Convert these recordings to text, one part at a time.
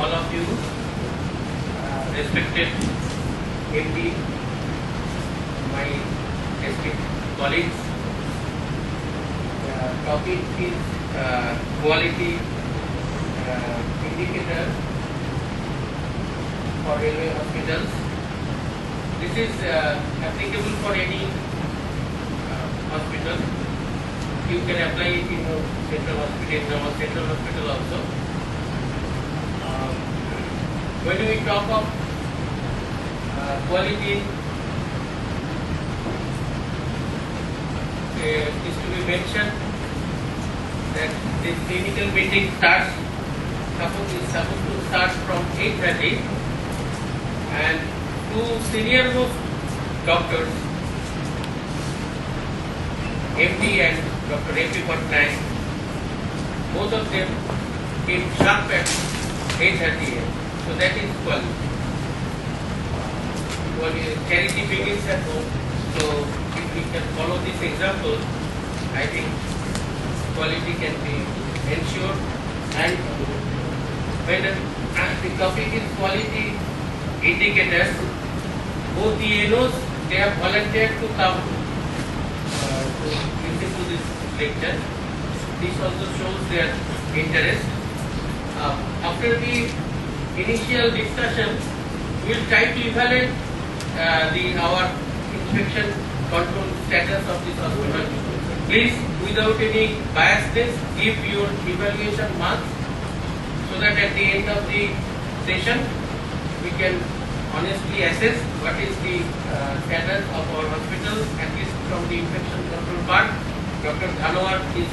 all of you, respected MD, my esteemed colleagues. The topic is quality indicator for railway hospitals. This is applicable for any hospital. You can apply it in your central hospital, in our central hospital also. When we talk of quality, is to be mentioned that this clinical meeting is supposed to start from 8:30, and two senior most doctors, MD and Dr. A.P. Patnaik, both of them came sharp at 8:30 a.m. So that is quality. Charity begins at home. So if we can follow this example, I think quality can be ensured. And when the topic is quality indicators, both the ANOs, they have volunteered to come to listen to this lecture. This also shows their interest. After the initial discussion, we will try to evaluate our inspection control status of this hospital. Please, without any biasness, give your evaluation marks so that at the end of the session, we can honestly assess what is the status of our hospital, at least from the infection control part. Dr. Dhanwar is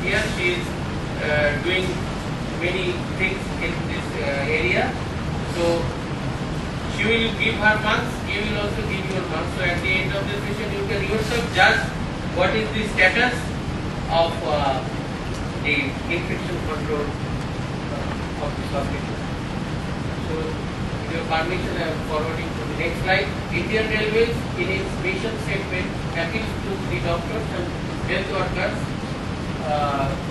here. She is doing many things in this area. So she will give her marks, you will also give your marks. So at the end of the session, you can yourself judge what is the status of the infection control of this hospital. So with your permission, I am forwarding to the next slide. Indian Railways, in its mission statement, appeals to the doctors and health workers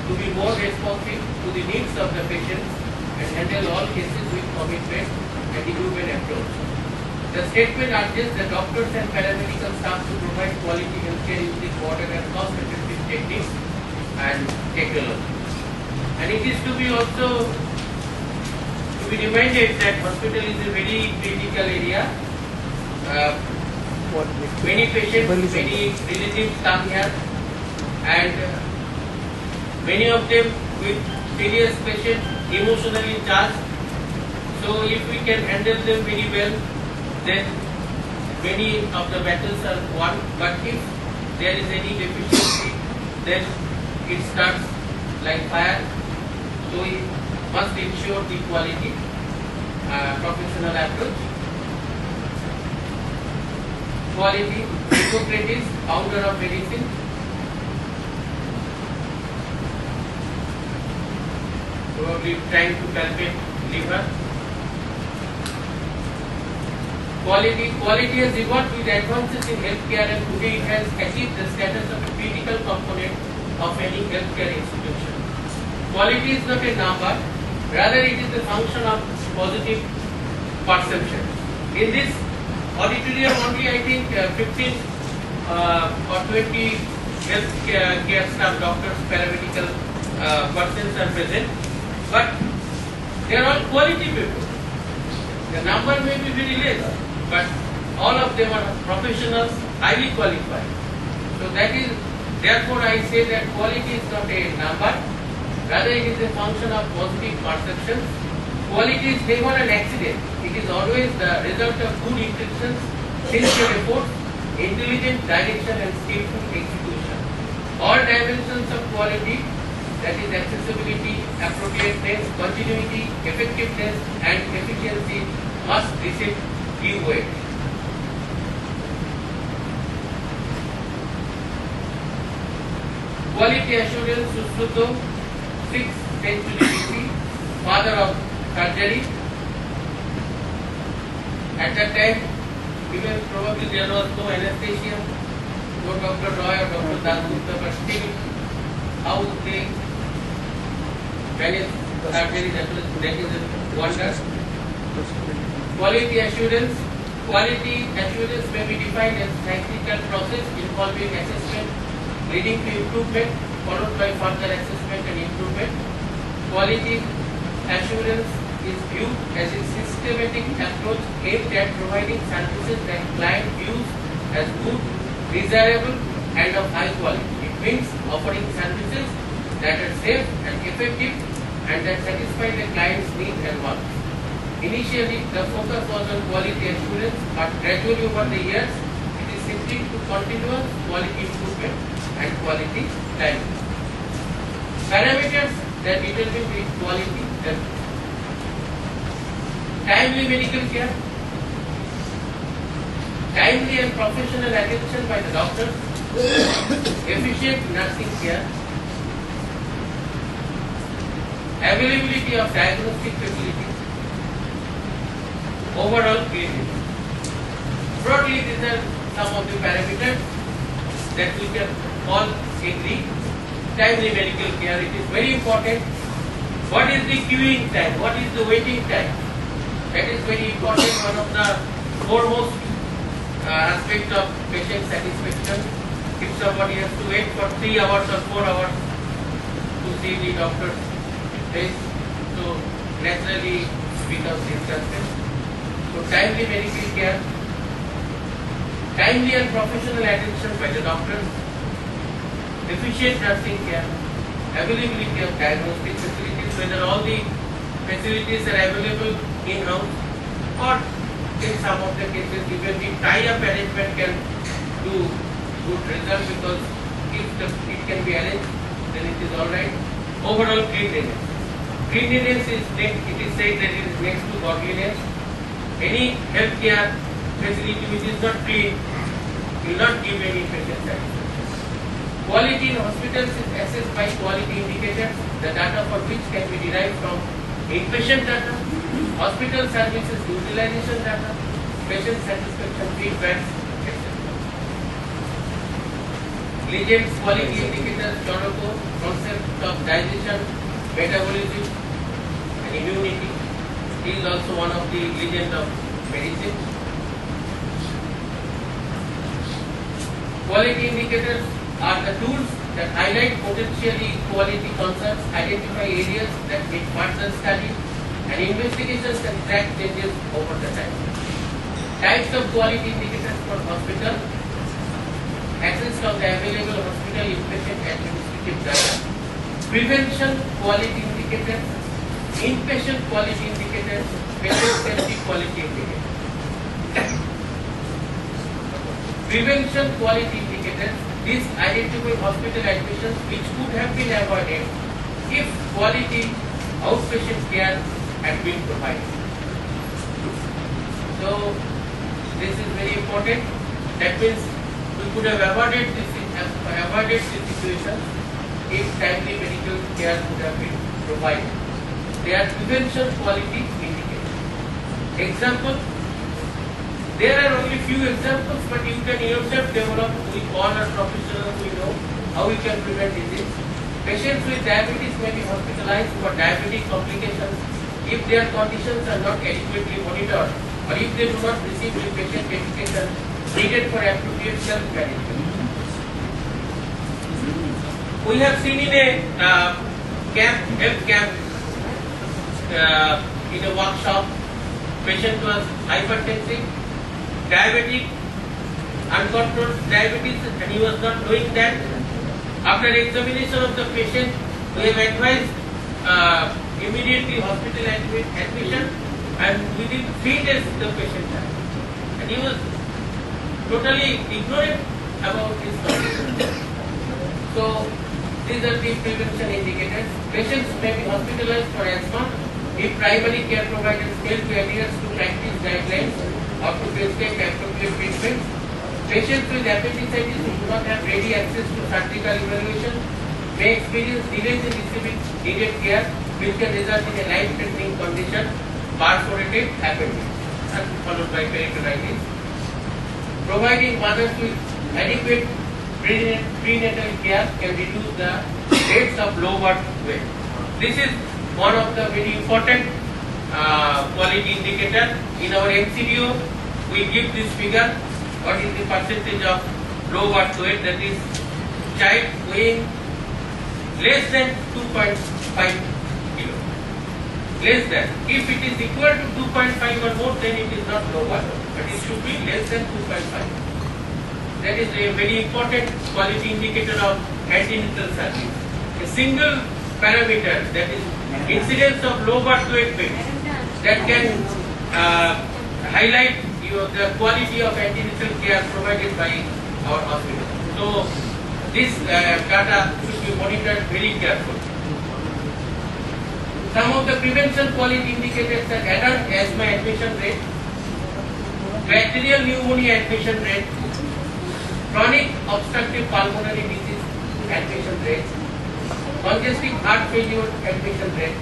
to be more responsive to the needs of the patients and handle all cases with commitment and the human approach. The statement urges the doctors and paramedical staff to provide quality healthcare using modern and cost-effective techniques and technology. And it is to be also to be reminded that hospital is a very critical area. Many patients, many relatives come here, and many of them with serious patients, emotionally charged. So if we can handle them very well, then many of the battles are won. But if there is any deficiency, then it starts like fire. So we must ensure the quality, professional approach. Quality, Hippocrates, founder of medicine. Probably trying to cultivate liver. Quality has evolved with advances in healthcare, and today it has achieved the status of a critical component of any healthcare institution. Quality is not a number, rather it is the function of positive perception. In this auditorium only, I think 15 or 20 healthcare staff, doctors, paramedical persons are present, but they are all quality people. The number may be very less, but all of them are professionals, highly qualified. So that is, therefore I say that quality is not a number, rather it is a function of positive perceptions. Quality is never an accident. It is always the result of good intentions, sincere effort, intelligent direction and skillful execution. All dimensions of quality, that is accessibility, appropriateness, continuity, effectiveness and efficiency, must receive due weight. Quality assurance, Susruto, 6th century BC, father of surgery. At that time, even probably there was no anesthesia, no Dr. Roy or Dr. Dasgupta, but still, how they manage surgery, that is wonder. Quality assurance. Quality assurance may be defined as technical process involving assessment leading to improvement, followed by further assessment and improvement. Quality assurance is viewed as a systematic approach aimed at providing services that client views as good, desirable, and of high quality. It means offering services that are safe and effective and that satisfy the client's needs and wants. Initially, the focus was on quality assurance, but gradually over the years, it is shifting to continuous quality improvement and quality timing. Parameters that determine the quality health. Timely medical care, timely and professional attention by the doctors, efficient nursing care, availability of diagnostic facilities, overall cleanliness. Broadly, these are some of the parameters that we can all agree. Timely medical care, it is very important. What is the queuing time? What is the waiting time? That is very important. One of the foremost aspects of patient satisfaction. If somebody has to wait for 3 hours or 4 hours to see the doctor's face, so naturally becomes disgusting. So timely medical care, timely and professional attention by the doctors, efficient nursing care, availability of diagnostic facilities, whether all the facilities are available in-house or in some of the cases even the tie-up arrangement can do good result, because if it can be arranged then it is alright. Overall cleanliness. Cleanliness is next, it is said that it is next to godliness. Any healthcare facility which is not clean will not give any patient satisfaction. Quality in hospitals is assessed by quality indicators, the data for which can be derived from inpatient data, hospital services utilization data, patient satisfaction feedbacks, etc. Legends quality indicators, Choroko, concept of digestion, metabolism, and immunity. He is also one of the legends of medicine. Quality indicators are the tools that highlight potentially quality concerns, identify areas that need further study, and investigations and track changes over the time. Types of quality indicators for hospital: access of the available hospital inpatient administrative data, prevention quality indicators, inpatient quality indicators, patient safety quality indicators. Prevention quality indicators, these identify hospital admissions which could have been avoided if quality outpatient care had been provided. So this is very important. That means we could have avoided this situation if timely medical care could have been provided. They are prevention quality indicators. Example, there are only few examples, but you can yourself develop. We all are professionals, we know how we can prevent disease. Patients with diabetes may be hospitalized for diabetic complications if their conditions are not adequately monitored, or if they do not receive the patient education needed for appropriate self-management. We have seen in a health camp, in a workshop, patient was hypertensive, diabetic, uncontrolled diabetes, and he was not knowing that. After examination of the patient, we have advised immediately hospital admission, and within 3 days the patient died. And he was totally ignorant about his condition. So these are the prevention indicators. Patients may be hospitalized for asthma if primary care providers fail to adhere to practice guidelines or to prescribe appropriate treatment. Patients with appendicitis who do not have ready access to surgical evaluation may experience delays in receiving needed care, which can result in a life-threatening condition, perforated appendix, and followed by peritonitis. Providing mothers with adequate prenatal care can reduce the rates of low birth weight. This is one of the very important quality indicator. In our MCDO, we give this figure. What is the percentage of low birth weight, that is child weighing less than 2.5 kilo. Less than. If it is equal to 2.5 or more, then it is not low birth weight, but it should be less than 2.5. That is a very important quality indicator of antenatal service. A single parameter, that is incidence of low birth weight babies, that can highlight the quality of antenatal care provided by our hospital. So this data should be monitored very carefully. Some of the prevention quality indicators are adult asthma admission rate, bacterial pneumonia admission rate, chronic obstructive pulmonary disease admission rate, congestive heart failure admission rate,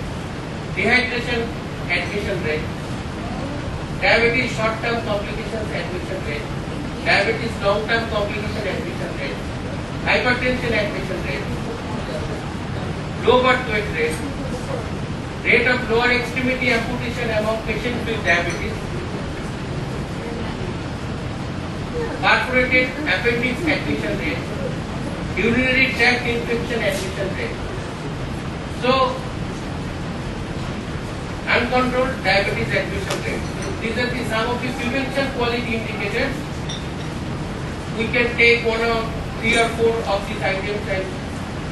dehydration admission rate, diabetes short-term complications admission rate, diabetes long-term complication admission rate, hypertension admission rate, low birth weight rate, rate of lower extremity amputation among patients with diabetes, perforated appendix admission rate, urinary tract infection admission rate. So, uncontrolled diabetes admission rate. So these are some of the prevention quality indicators. We can take 1 or 3 or 4 of these items and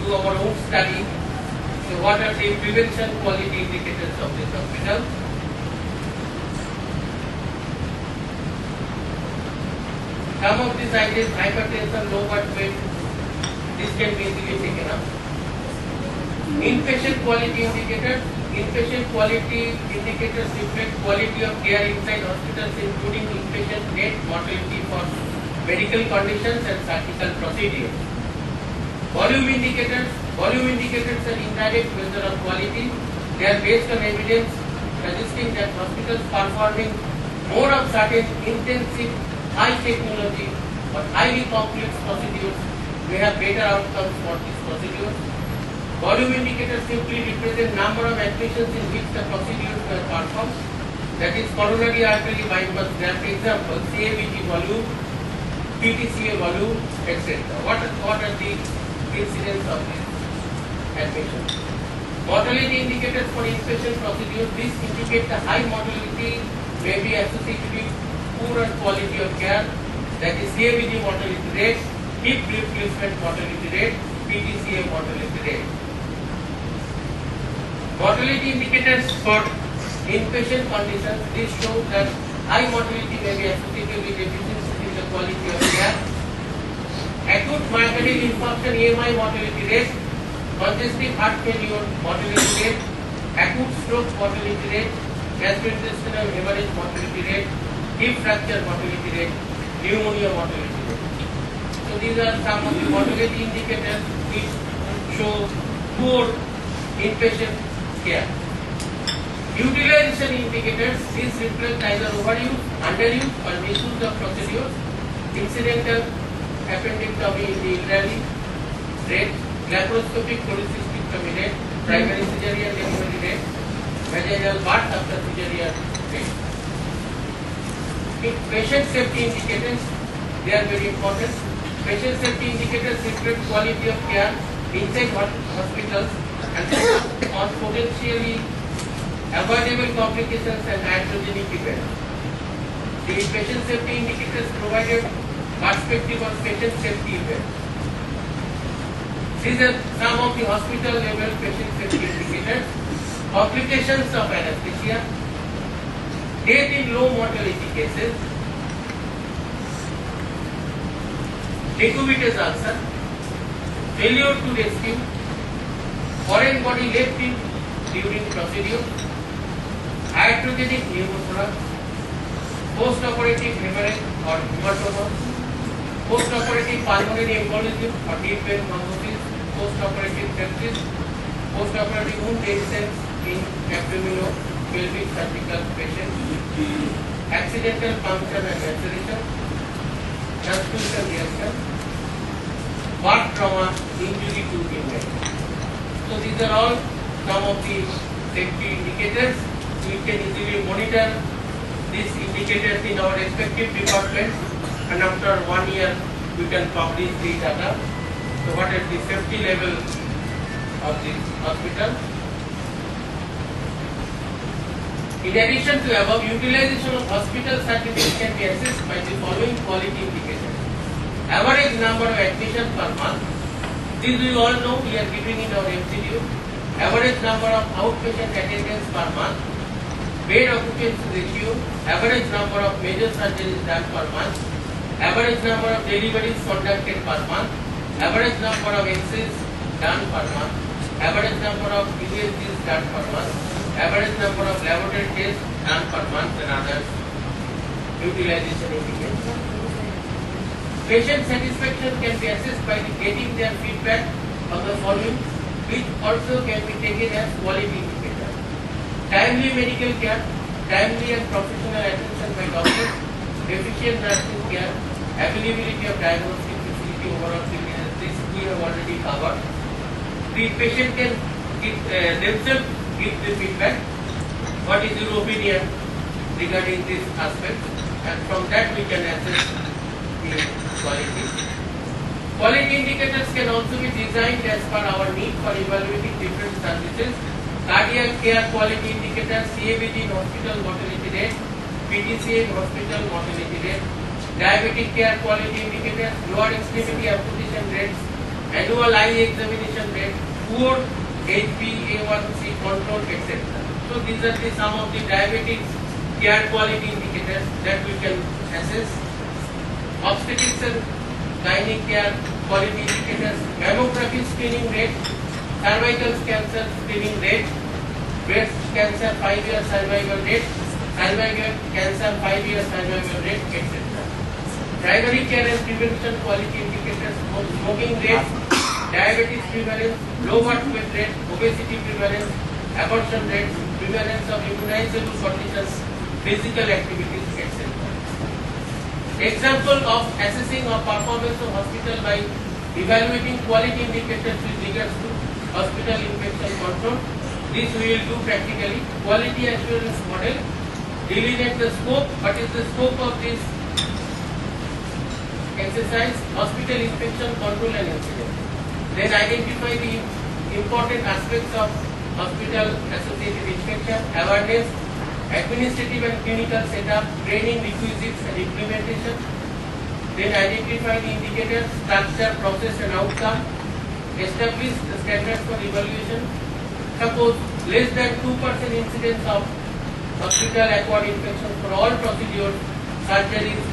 do our own study. So what are the prevention quality indicators of this hospital? Some of these items, hypertension, low birth weight, this can be easily taken up. Inpatient quality indicators. Inpatient quality indicators reflect quality of care inside hospitals, including inpatient death, mortality for medical conditions and surgical procedures. Volume indicators. Volume indicators are indirect measure of quality. They are based on evidence suggesting that hospitals performing more of certain intensive, high technology or highly complex procedures may have better outcomes for these procedures. Volume indicators simply represent number of admissions in which the procedures were performed. That is coronary artery bypass graft example, CABG volume, PTCA volume, etc. What are the incidents of this admission? Mortality indicators for inpatient procedures. This indicates the high mortality may be associated with poorer quality of care. That is CABG mortality rate, hip replacement mortality rate, PTCA mortality rate. Mortality indicators for inpatient conditions. This shows that high mortality may be associated with deficiencies in the quality of care. Acute myocardial infarction AMI mortality rate, congestive heart failure mortality rate, acute stroke mortality rate, gastrointestinal hemorrhage mortality rate, hip fracture mortality rate, pneumonia mortality rate. So these are some of the mortality indicators which show poor inpatient care. Utilization indicators. These reflect either overuse, underuse or misuse of procedures. Incidental appendectomy in the elderly rate, laparoscopic cholecystectomy rate, primary cesarean delivery rate, vaginal birth after cesarean rate. Patient safety indicators, they are very important. Patient safety indicators reflect quality of care inside hospitals and on potentially avoidable complications and iatrogenic events. The patient safety indicators provided perspective on patient safety events. These are some of the hospital level patient safety indicators. Complications of anesthesia, death in low mortality cases, decubitus ulcer, failure to rescue, foreign body left in during procedure, iatrogenic pneumothorax, post-operative hemorrhage or hematoma, post-operative pulmonary embolism or deep vein thrombosis, post-operative sepsis, post-operative wound dehiscence in abdominopelvic surgical patients, accidental puncture and laceration, transfusion reaction, birth trauma, injury to inmate. So these are all some of the safety indicators we can easily monitor these indicators in our respective departments, and after 1 year we can publish the data. So what is the safety level of this hospital? In addition to above, utilization of hospital certificates can be assessed by the following quality indicators. Average number of admissions per month. This we all know, we are giving in our MCQ. Average number of outpatient attendance per month. Bed occupancy ratio. Average number of major surgeries done per month. Average number of deliveries conducted per month. Average number of X-rays done per month. Average number of USGs done per month. Average number of laboratory tests done per month, and others. Utilization indicators. Patient satisfaction can be assessed by getting their feedback on the following, which also can be taken as quality indicator. Timely medical care, timely and professional attention by doctors, efficient nursing care, availability of diagnostic facility, overall cleanliness. This we have already covered. The patient can themselves give the feedback. What is your opinion regarding this aspect? And from that we can assess the quality. Quality indicators can also be designed as per our need for evaluating different services. Cardiac care quality indicators, CABG in hospital mortality rate, PTCA in hospital mortality rate, diabetic care quality indicators, lower extremity amputation rates, annual eye examination rate, poor HbA1c control, etc. So these are some of the diabetic care quality indicators that we can assess. Obstetrics and gynec care quality indicators, mammography screening rate, cervical cancer screening rate, breast cancer 5-year survival rate, cervical cancer 5-year survival rate, etc. Primary care and prevention quality indicators, smoking rate, diabetes prevalence, low birth weight rate, obesity prevalence, abortion rate, prevalence of immunizable conditions, physical activities, etc. Example of assessing of performance of hospital by evaluating quality indicators with regards to hospital infection control. This we will do practically. Quality assurance model, delineate the scope. What is the scope of this exercise? Hospital infection control and incident. Then identify the important aspects of hospital associated infection, awareness, administrative and clinical setup, training requisites and implementation. Then identify the indicators, structure, process and outcome. Establish the standards for evaluation. Suppose less than 2% incidence of hospital acquired infection for all procedures, surgeries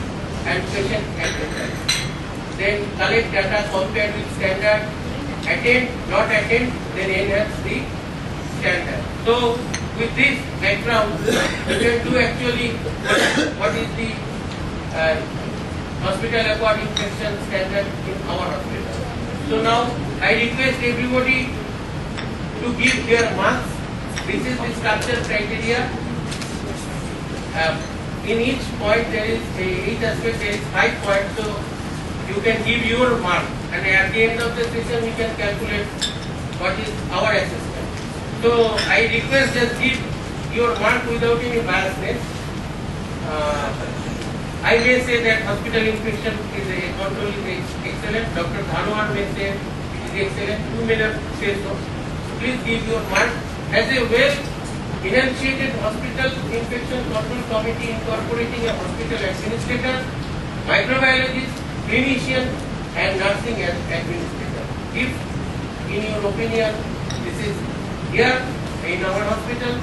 and patient attendance. Then collect data compared with standard, attend, not attend, then enhance the standard. So with this background, we can do actually what is the hospital acquired infection standard in our hospital. So now I request everybody to give their marks. This is the structure criteria. In each point there is each aspect there is 5 points. So you can give your mark, and at the end of the session we can calculate what is our assessment. So I request just give your mark without any biasness. I may say that hospital infection is a control is excellent. Dr. Dhanwar may say it is excellent. You may not say so. Please give your mark. As a well-initiated hospital infection control committee incorporating a hospital administrator, microbiologist, clinician, and nursing administrator. If, in your opinion, this is here in our hospital,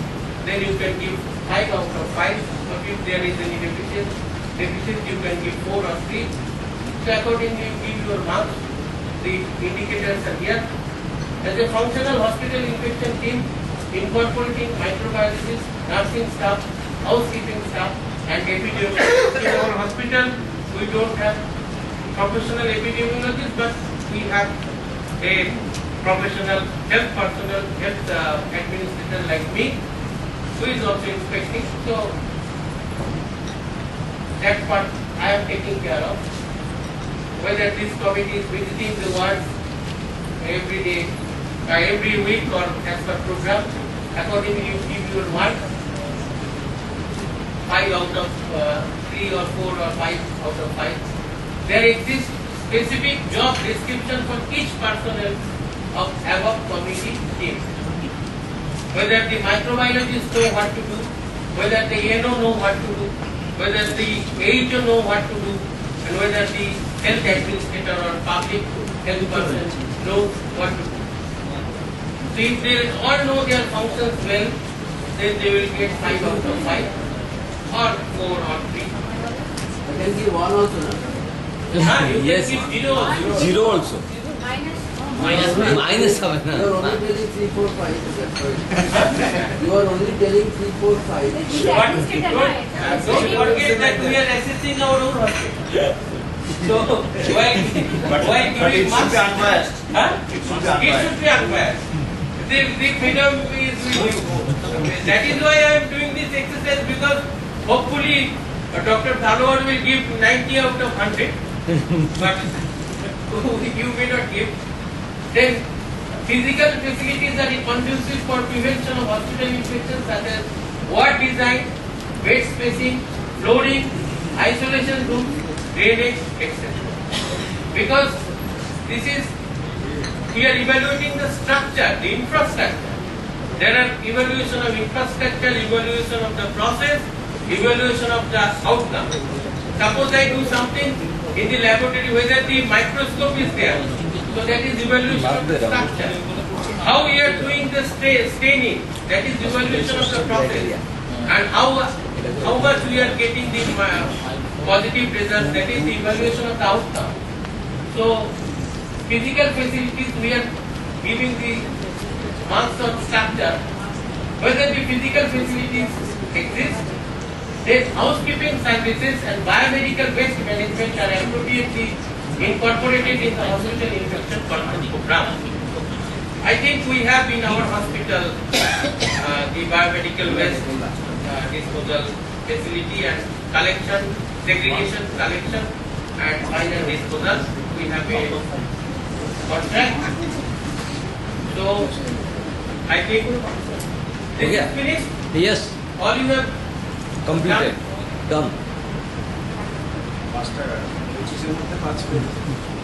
then you can give 5 out of 5. But if there is any deficit, you can give 4 or 3. So accordingly, you give your marks. The indicators are here. As a functional hospital infection team, incorporating microbiologists, nursing staff, housekeeping staff, and epidemiologists. In our hospital, we don't have professional epidemiologists, but we have a professional health personnel, health administrator like me, who is also inspecting. So that part I am taking care of. Whether this committee is visiting the wards every day, every week, or as per program, accordingly you give your mark. 5 out of 3 or 4 or 5 out of 5. There exists specific job description for each personnel of above committee team. Whether the microbiologists know what to do, whether the NO know what to do, whether the AHO know what to do, and whether the health administrator or public health person knows what to do. So if they all know their functions well, then they will get 5 out of 5 or 4 or 3. I can give 1 also, no? You Yes. can give 0 also. Zero also. Minus seven. You are only telling 3, 4, 5. That's right. You are only telling 3, 4, 5. But don't forget that we are assessing our own hospital. So while giving marks, huh? It should be unbiased. The freedom is with you. That is why I am doing this exercise, because hopefully Dr. Thalwar will give 90 out of 100, but you may not give. Then physical facilities are conducive for prevention of hospital infections such as ward design, bed spacing, flooring, isolation rooms, drainage, etc. Because this is, we are evaluating the structure, the infrastructure. There are evaluation of infrastructure, evaluation of the process, evaluation of the outcome. Suppose I do something in the laboratory, whether the microscope is there, so that is evaluation of the structure. How we are doing the staining, that is evaluation of the process. And how much we are getting the positive results, that is the evaluation of the outcome. So physical facilities, we are giving the marks of structure. Whether the physical facilities exist, then housekeeping services and biomedical waste management are appropriately incorporated in the hospital infection control program. I think we have in our hospital the biomedical waste disposal facility and collection, segregation, collection and final disposal. We have a contract. So I think this is finished. Yes. All you have Completed. Done.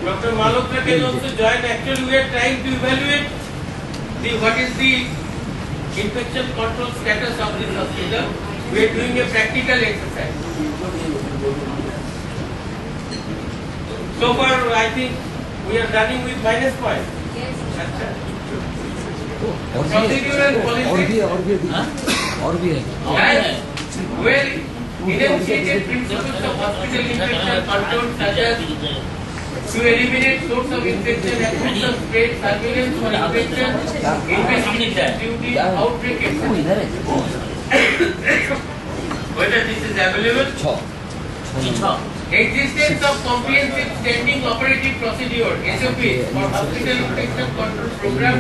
Dr. Malhotra can also join. Actually, we are trying to evaluate what is the infection control status of this hospital. We are doing a practical exercise. So far, I think we are running with minus point. Yes. Procedural policy और भी है has well enunciated principles of hospital infection control such as to eliminate source of infection and routes of spread, surveillance for infection, investigation duty, outbreak, etc. Whether this is available, existence of comprehensive standing operative procedure (SOPs) for hospital infection control program,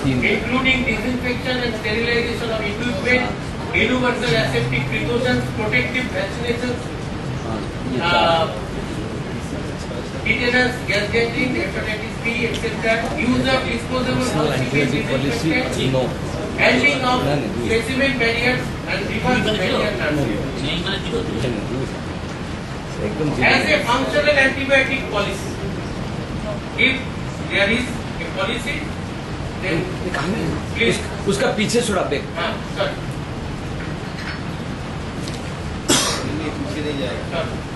including disinfection and sterilization of equipment, universal aseptic precautions, protective vaccinations, tetanus, gas gangrene, hepatitis B, etc. Use of disposable housekeeping disinfectant, handling of specimen barriers and reverse barrier transfer. As a functional antibiotic policy, if there is a policy, then please. उसका पीछे छोड़ा bag Sorry.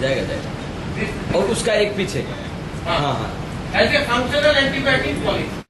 जाएगा और उसका एक पीछे As a functional antibiotic policy,